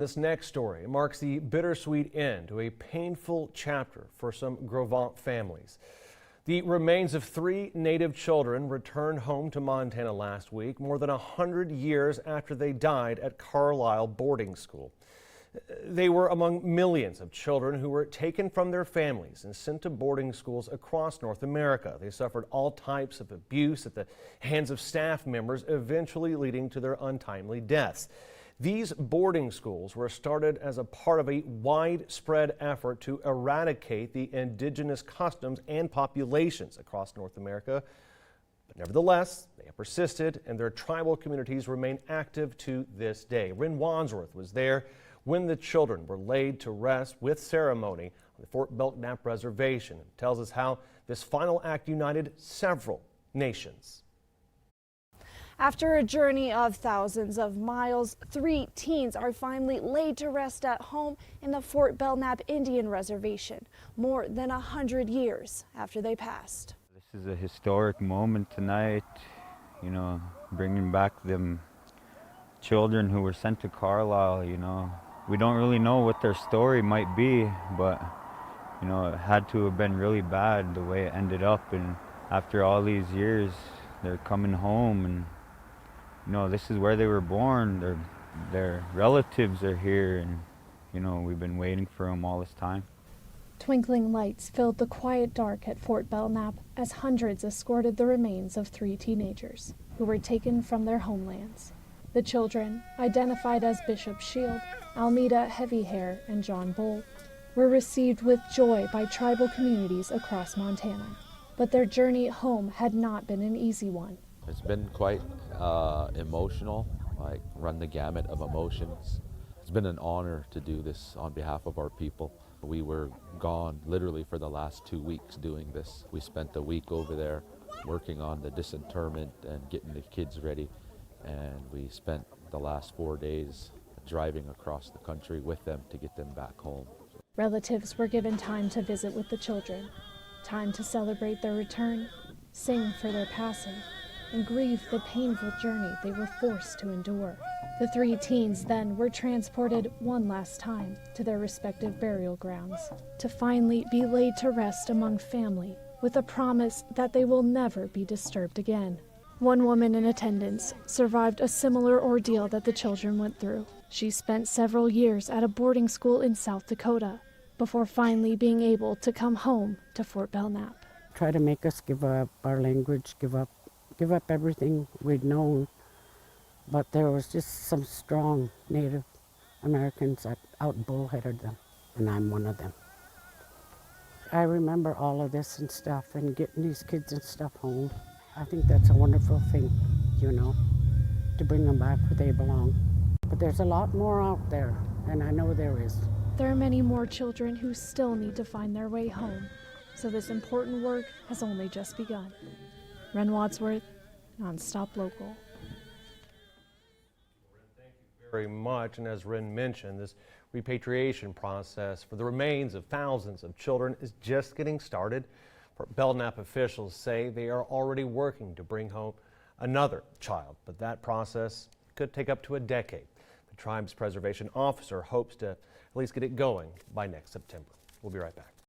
This next story marks the bittersweet end to a painful chapter for some Grovant families. The remains of 3 Native children returned home to Montana last week, more than 100 years after they died at Carlisle boarding school. They were among millions of children who were taken from their families and sent to boarding schools across North America. They suffered all types of abuse at the hands of staff members, eventually leading to their untimely deaths. These boarding schools were started as a part of a widespread effort to eradicate the indigenous customs and populations across North America. But nevertheless, they have persisted and their tribal communities remain active to this day. Rin Wadsworth was there when the children were laid to rest with ceremony on the Fort Belknap Reservation and tells us how this final act united several nations. After a journey of thousands of miles, 3 teens are finally laid to rest at home in the Fort Belknap Indian Reservation, more than 100 years after they passed. This is a historic moment tonight, you know, bringing back them children who were sent to Carlisle, you know. We don't really know what their story might be, but, you know, it had to have been really bad the way it ended up. And after all these years, they're coming home and, you know, this is where they were born. Their relatives are here, and, you know, we've been waiting for them all this time. Twinkling lights filled the quiet dark at Fort Belknap as hundreds escorted the remains of 3 teenagers who were taken from their homelands. The children, identified as Bishop Shield, Almeda Heavyhair, and John Bull, were received with joy by tribal communities across Montana. But their journey home had not been an easy one. It's been quite emotional, like run the gamut of emotions. It's been an honor to do this on behalf of our people. We were gone literally for the last 2 weeks doing this. We spent a week over there working on the disinterment and getting the kids ready, and we spent the last 4 days driving across the country with them to get them back home. Relatives were given time to visit with the children, time to celebrate their return, sing for their passing, and grieve the painful journey they were forced to endure. The 3 teens then were transported one last time to their respective burial grounds to finally be laid to rest among family with a promise that they will never be disturbed again. One woman in attendance survived a similar ordeal that the children went through. She spent several years at a boarding school in South Dakota before finally being able to come home to Fort Belknap. Try to make us give up our language, give up everything we'd known. But there was just some strong Native Americans that out-bullheaded them, and I'm one of them. I remember all of this and stuff, and getting these kids and stuff home. I think that's a wonderful thing, you know, to bring them back where they belong. But there's a lot more out there, and I know there is. There are many more children who still need to find their way home, so this important work has only just begun. Ren Wadsworth, Nonstop Local. Thank you very much. And as Ren mentioned, this repatriation process for the remains of thousands of children is just getting started. Belknap officials say they are already working to bring home another child, but that process could take up to a decade. The tribe's preservation officer hopes to at least get it going by next September. We'll be right back.